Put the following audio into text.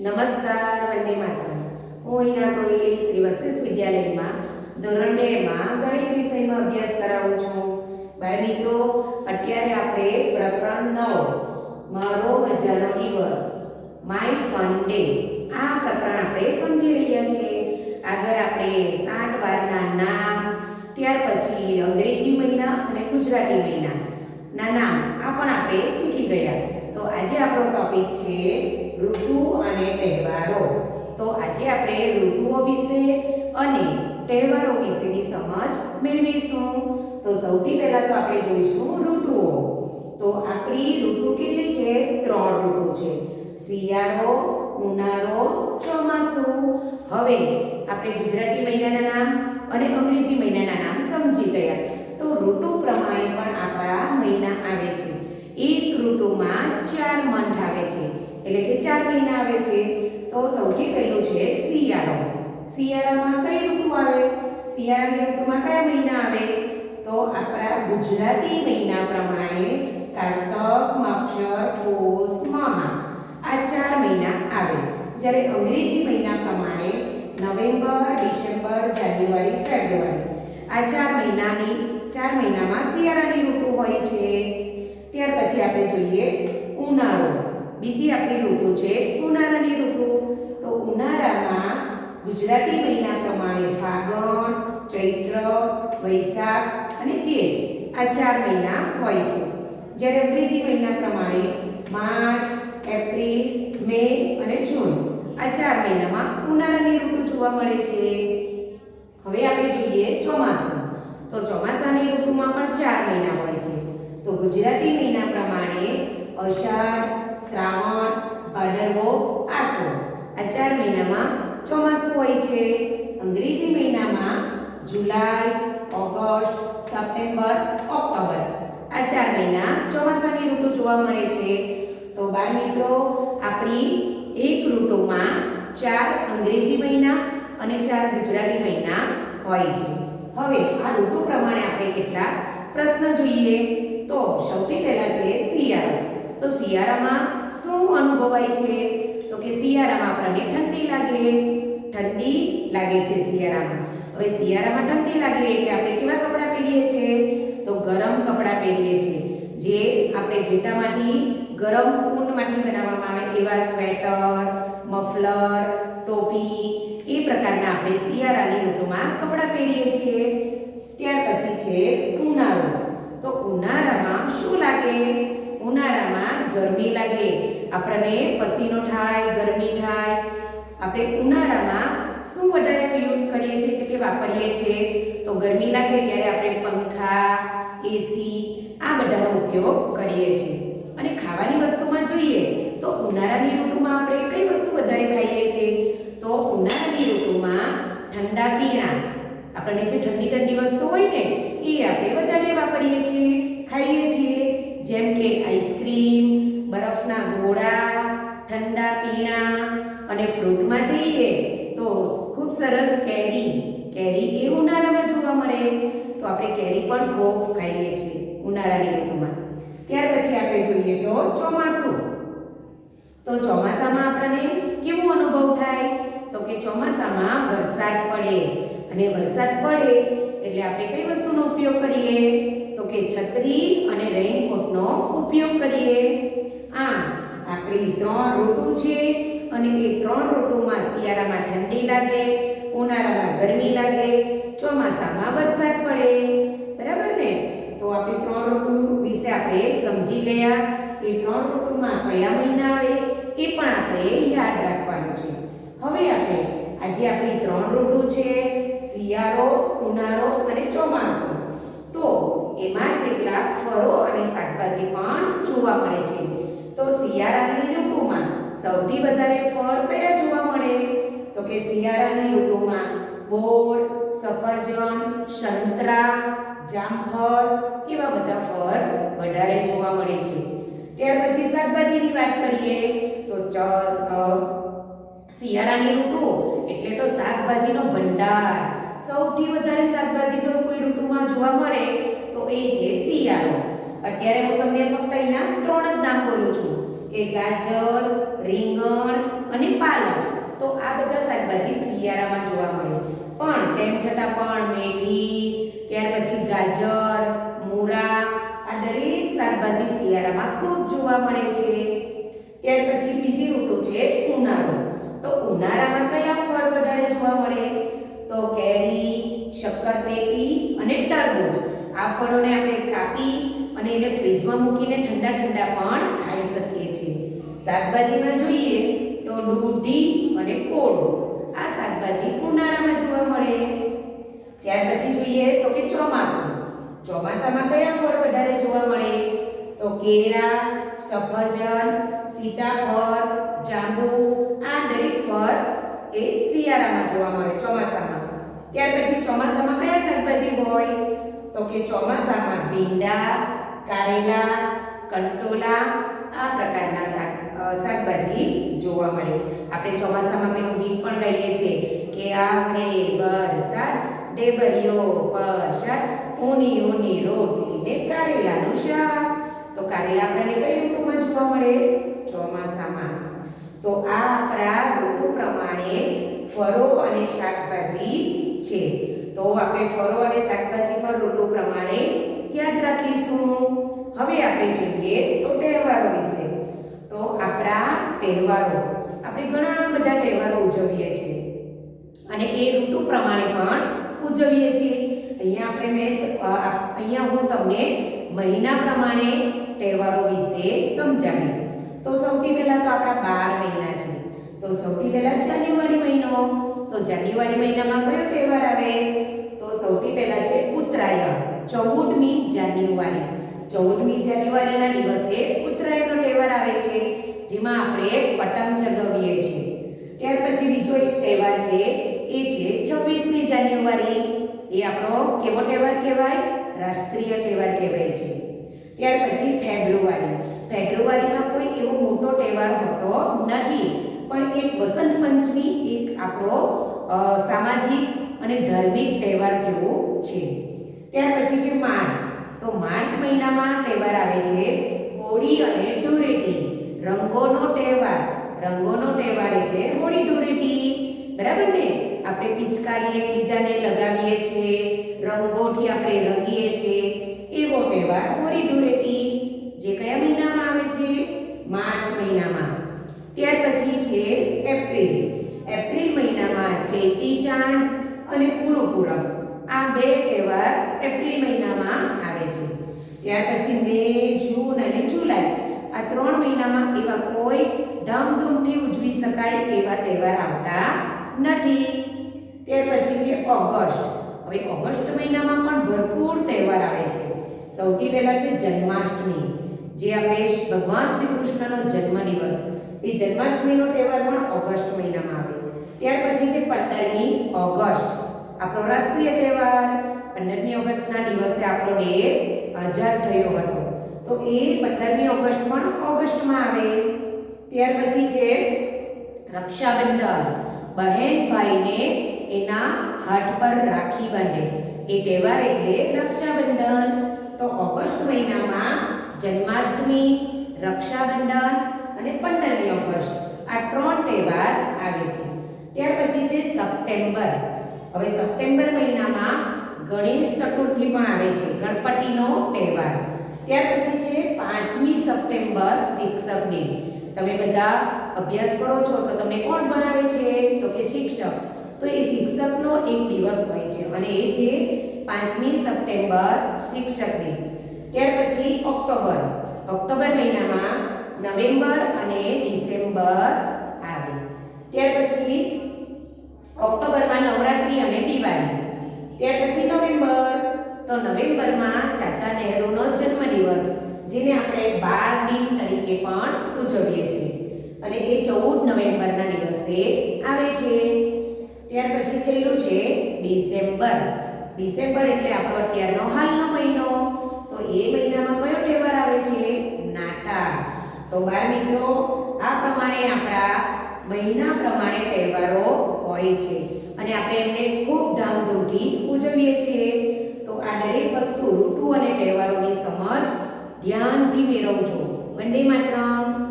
નમસ્કાર, વંદે માતરમ. હું હિના ગોહિલ શ્રી વશિષ્ઠ વિદ્યાલયમાં ધોરણ 2 માં ગણિત વિષયમાં અભ્યાસ કરાવું છું. બાળ મિત્રો, અત્યારે આપણે પ્રકરણ 9 મારો મજાનો દિવસ માય ફન ડે આ પ્રકરણ આપણે સમજી રહ્યા છીએ. આગળ આપણે 60 વારના નામ, ત્યાર પછી અંગ્રેજી મહિના અને ગુજરાતી મહિનાના નામ આ પણ આપણે શીખી ગયા. તો આજે આપણો ટોપિક છે ઋતુ અને તહેવારો. તો આજે આપણે ઋતુઓ વિશે અને તહેવારો વિશેની સમજ મેળવીશું. તો સૌથી પહેલા તો આપણે જોઈશું ઋતુઓ. તો આપણી ઋતુ કેટલી છે? 3 ઋતુ છે: શિયાળો, ઉનાળો, ચોમાસું. હવે આપણે ગુજરાતી મહિનાના નામ અને અંગ્રેજી મહિનાના નામ સમજી ગયા. તો ઋતુ પ્રમાણે પણ આપણા મહિના આવે છે. એક ઋતુમાં 4 મંથ આવે છે, એટલે કે 4 મહિના આવે છે. તો સૌથી પહેલું છે શિયાળો. શિયાળામાં કઈ ઋતુ આવે? શિયાળાની ઋતુમાં કયા મહિના આવે? તો આપણા ગુજરાતી મહિના પ્રમાણે કારતક, મગશર, પોષ, મહા આ 4 મહિના આવે. જ્યારે અંગ્રેજી મહિના પ્રમાણે નવેમ્બર, ડિસેમ્બર, જાન્યુઆરી, ફેબ્રુઆરી આ 4 મહિનામાં શિયાળાની ઋતુ હોય છે. ત્યાર પછી આપણે જોઈએ ઉનાળો. બીજી આપણી ઋતુ છે ઉનાળાની ઋતુ. તો ઉનાળામાં ગુજરાતી મહિના પ્રમાણે ફાગણ, ચૈત્ર, વૈશાખ અને જેઠ આ 4 મહિના હોય છે. જ્યારે અંગ્રેજી મહિના પ્રમાણે માર્ચ, એપ્રિલ, મે અને જૂન આ 4 મહિનામાં ઉનાળાની ઋતુ જોવા મળે છે. હવે આપણે જોઈએ ચોમાસું. તો ચોમાસાની ઋતુમાં પણ 4 મહિના હોય છે. તો ગુજરાતી મહિના પ્રમાણે અષાઢ, શ્રાવણ, ભાદરવો, આસો આ 4 મહિનામાં ચોમાસું હોય છે. અંગ્રેજી મહિનામાં જુલાઈ, ઓગસ્ટ, સપ્ટેમ્બર, ઓક્ટોબર આ 4 મહિના ચોમાસાની ઋતુ જોવા મળે છે. તો બાળ મિત્રો, આપણી એક ઋતુમાં 4 અંગ્રેજી મહિના અને 4 ગુજરાતી મહિના હોય છે. હવે આ ઋતુ પ્રમાણે આપણે કેટલાક પ્રશ્ન જોઈએ. તો સૌથી પહેલા છે શિયાળો. તો શિયાળામાં શું અનુભવાય છે? તો કે શિયાળામાં આપણને ઠંડી લાગે છે શિયાળામાં. હવે શિયાળામાં ઠંડી લાગે એટલે આપણે કેવા કપડાં પહેરીએ છીએ? તો ગરમ કપડાં પહેરીએ છીએ. જે આપણે ઘેટામાંથી ગરમ ઊનમાંથી બનાવવામાં આવે એવા સ્વેટર, મફલર, ટોપી એ પ્રકારના આપણે શિયાળાની ઋતુમાં કપડાં પહેરીએ છીએ. ત્યાર પછી છે ઉનાળો. તો ઉનાળામાં શું લાગે? ઉનાળામાં ગરમી લાગે. આપણને પસીનો થાય, ગરમી થાય. આપણે ઉનાળામાં શું વધારે યુઝ કરીએ છીએ કે વાપરીએ છીએ? તો ગરમી લાગે ત્યારે આપણે પંખા, એસી આ બધાનો ઉપયોગ કરીએ છીએ. અને ખાવાની વસ્તુમાં જોઈએ તો ઉનાળાની ઋતુમાં આપણે કઈ વસ્તુ વધારે ખાઈએ છીએ? તો ઉનાળાની ઋતુમાં ઠંડા પીણા, આપણને જે ઠંડી ઠંડી વસ્તુ હોય ને એ આપણે વધારે વાપરીએ છીએ, ખાઈએ છીએ. જેમ કે આઈસ્ક્રીમ, બરફના ગોળા, ઠંડા પીણા. અને ફ્રૂટમાં જઈએ તો ખૂબ સરસ કેરી એ ઉનાળામાં જોવા મળે. તો આપણે કેરી પણ ખૂબ ખાઈએ છીએ ઉનાળાની ઋતુમાં. ત્યાર પછી આપણે જોઈએ તો ચોમાસું. તો ચોમાસામાં આપણને કેવો અનુભવ થાય? તો કે ચોમાસામાં વરસાદ પડે. અને વરસાદ પડે એટલે આપણે કઈ વસ્તુનો ઉપયોગ કરીએ? તો કે છત્રી અને રેઇનકોટનો ઉપયોગ કરીએ. આમ આપણી 3 ઋતુ છે અને એ 3 ઋતુમાં શિયાળામાં ઠંડી લાગે, ઉનાળામાં ગરમી લાગે, ચોમાસામાં વરસાદ પડે. બરાબર ને? તો આપણી 3 ઋતુ વિશે આપણે સમજી ગયા. એ 3 ઋતુમાં કયા મહિના આવે એ પણ આપણે યાદ રાખવાનું છે. હવે આપણે આજે આપણી 3 ઋતુ છે શિયાળો, ઉનાળો અને ચોમાસું. તો એમાં કેટલાક ફળો અને શાકભાજી પણ જોવા મળે છે. તો શિયાળાની ઋતુમાં સૌથી વધારે ફળ કયા જોવા મળે? તો કે શિયાળાની ઋતુમાં બોર, સફરજન, સંતરા, જામફળ એવા બધા ફળ વધારે જોવા મળે છે. ત્યાર પછી શાકભાજીની વાત કરીએ તો શિયાળાની ઋતુ એટલે તો શાકભાજીનો ભંડાર. સૌથી વધારે શાકભાજી જો કોઈ ઋતુમાં જોવા મળે તો એ છે શિયાળો. અત્યારે હું તમને ફક્ત અહીંયા 3 જ નામ બોલું છું કે ગાજર, રીંગણ અને પાલક. તો આ બધા શાકભાજી શિયાળામાં જોવા મળે. પણ તેમ છતાં પણ મેથી, ત્યાર પછી ગાજર, મૂળા, આ દરેક શાકભાજી શિયાળામાં ખૂબ જોવા મળે છે. ત્યાર પછી બીજી ઋતુ છે ઉનાળો. તો ઉનાળામાં કયા ફળ વધારે જોવા મળે? તો કેરી, શક્કરટેટી અને તરબૂચ. આ ફળોને આપણે કાપી અને એને ફ્રીજમાં મૂકીને ઠંડા ઠંડા પણ ખાઈ શકીએ છીએ. શાકભાજીમાં જોઈએ તો દૂધી અને કોળો. આ શાકભાજી ઉનાળામાં જોવા મળે. ત્યાર પછી જોઈએ તો કે ચોમાસું. ચોમાસામાં કયા ફળ વધારે જોવા મળે? તો કેળા, સફરજન, સીતાફળ, જાંબુ. આ દરેક ફળ એ શિયાળામાં જોવા મળે, ચોમાસામાં. ત્યાર પછી ચોમાસામાં કયા શાકભાજી હોય? તો કે ચોમાસામાં ભીંડા, કારેલા, કંટોલા, આ પ્રકારના શાકભાજી જોવા મળે. આપણે ચોમાસામાં પેલું ગીત પણ ગાઈએ છીએ કે આપણે વરસાદ ઢેબરિયો પરસાદ, ઊની ઊની રોટલી ને કારેલાનું શાક. તો કારેલા આપણને કઈ ઋતુમાં જોવા મળે? ચોમાસામાં. તો આ આપણા ઋતુ પ્રમાણે ફળો અને શાકભાજી છે. તો આપણે ફળો અને શાકભાજી પર ઋતુ પ્રમાણે યાદ રાખીશું. હવે આપણે જોઈએ તો તહેવારો વિશે. તો આપણા તહેવારો, આપણે ઘણા બધા તહેવારો ઉજવીએ છીએ અને એ ઋતુ પ્રમાણે પણ ઉજવીએ છીએ. અહીંયા હું તમને મહિના પ્રમાણે તહેવારો વિશે સમજાવીશ. તો સૌથી પહેલા તો આપણા 12 મહિના છે. તો સૌથી પહેલા જાન્યુઆરી મહિનો. તો જાન્યુઆરી મહિનામાં કયો તહેવાર આવે? તો સૌથી પહેલા છે ઉત્તરાયણ, 14મી જાન્યુઆરી. 14મી જાન્યુઆરીના દિવસે ઉત્તરાયણનો તહેવાર આવે છે, જેમાં આપણે પતંગ ચગાવીએ છીએ. ત્યાર પછી બીજો એક તહેવાર છે, એ છે 26મી જાન્યુઆરી. એ આપણો કેવો તહેવાર કહેવાય? રાષ્ટ્રીય તહેવાર કહેવાય છે. ત્યાર પછી ફેબ્રુઆરી. ફેબ્રુઆરીમાં કોઈ એવો મોટો તહેવાર હોતો નથી, પણ એક વસંત પંચમી એક આપણો સામાજિક અને ધાર્મિક તહેવાર જેવો છે. ત્યાર પછી છે માર્ચ. તો માર્ચ મહિનામાં તહેવાર આવે છે હોળી અને ધૂળેટી, રંગોનો તહેવાર. રંગોનો તહેવાર એટલે હોળી ધૂળેટી, બરાબર ને? આપણે પિચકારી એકબીજાને લગાવીએ છીએ, રંગોથી આપણે રંગીએ છીએ, એવો તહેવાર હોળી ધૂળેટી, જે કયા મહિનામાં આવે છે? માર્ચ મહિનામાં. ત્યાર પછી છે એપ્રિલ. એપ્રિલ મહિનામાં ચેટી ચાંદ અને ગુરુપૂરબ, આ બે તહેવાર એપ્રિલ મહિનામાં આવે છે. ત્યાર પછી મે, જૂન અને જુલાઈ, આ 3 મહિનામાં એવા કોઈ ધામધૂમથી ઉજવી શકાય એવા તહેવાર આવતા નથી. ત્યાર પછી છે ઓગસ્ટ. હવે ઓગસ્ટ મહિનામાં પણ ભરપૂર તહેવાર આવે છે. સૌથી પહેલા છે જન્માષ્ટમી, જે આપણે ભગવાન શ્રી કૃષ્ણનો જન્મદિવસ, એ જન્માષ્ટમીનો તહેવાર પણ ઓગસ્ટ મહિનામાં આવે. ત્યાર પછી છે 15મી ઓગસ્ટ, આપણો રાષ્ટ્રીય તહેવાર. 15મી ઓગસ્ટના દિવસે આપણો દેશ આઝાદ થયો હતો, તો એ 15મી ઓગસ્ટ પણ ઓગસ્ટમાં આવે. ત્યાર પછી છે રક્ષાબંધન. બહેન ભાઈને એના હાથ પર રાખી બાંધે, એ તહેવાર એટલે રક્ષાબંધન. તો ઓગસ્ટ મહિનામાં જન્માષ્ટમી, રક્ષાબંધન અને 15મી ઓગસ્ટ, આ 3 તહેવાર આવે છે. ત્યાર પછી છે સપ્ટેમ્બર. હવે સપ્ટેમ્બર મહિનામાં ગણેશ ચતુર્થી પણ આવે છે, ગણપતિનો તહેવાર. ત્યાર પછી છે 5મી સપ્ટેમ્બર શિક્ષક દિન. તમે બધા અભ્યાસ કરો છો તો તમને કોણ ભણાવે છે? તો કે શિક્ષક. તો એ શિક્ષકનો એક દિવસ હોય છે અને એ છે 5મી સપ્ટેમ્બર શિક્ષક દિન. ત્યાર પછી ઓક્ટોબર. ઓક્ટોબર મહિનામાં નવેમ્બર અને ડિસેમ્બર આવે. ત્યાર પછી ઓક્ટોબરમાં નવરાત્રી અને દિવાળી. ત્યાર પછી નવેમ્બર. તો નવેમ્બરમાં ચાચા નહેરુનો જન્મદિવસ, જેને આપણે બાળ દિન તરીકે પણ ઉજવીએ છીએ, અને એ 14 નવેમ્બરના દિવસે આવે છે. ત્યાર પછી છેલ્લું છે ડિસેમ્બર. ડિસેમ્બર એટલે આપણો અત્યારનો હાલનો મહિનો. તો એ મહિનામાં કયો તહેવાર આવે છે? નાતાલ. તો બાળ મિત્રો, આ પ્રમાણે આપણા મહિના પ્રમાણે તહેવારો હોય છે અને આપણે એમને ખૂબ ધામધૂમથી ઉજવીએ છીએ. તો આ દરેક વસ્તુ, ઋતુ અને તહેવારોની સમજ ધ્યાનથી મેળવજો. વંદે માતરમ.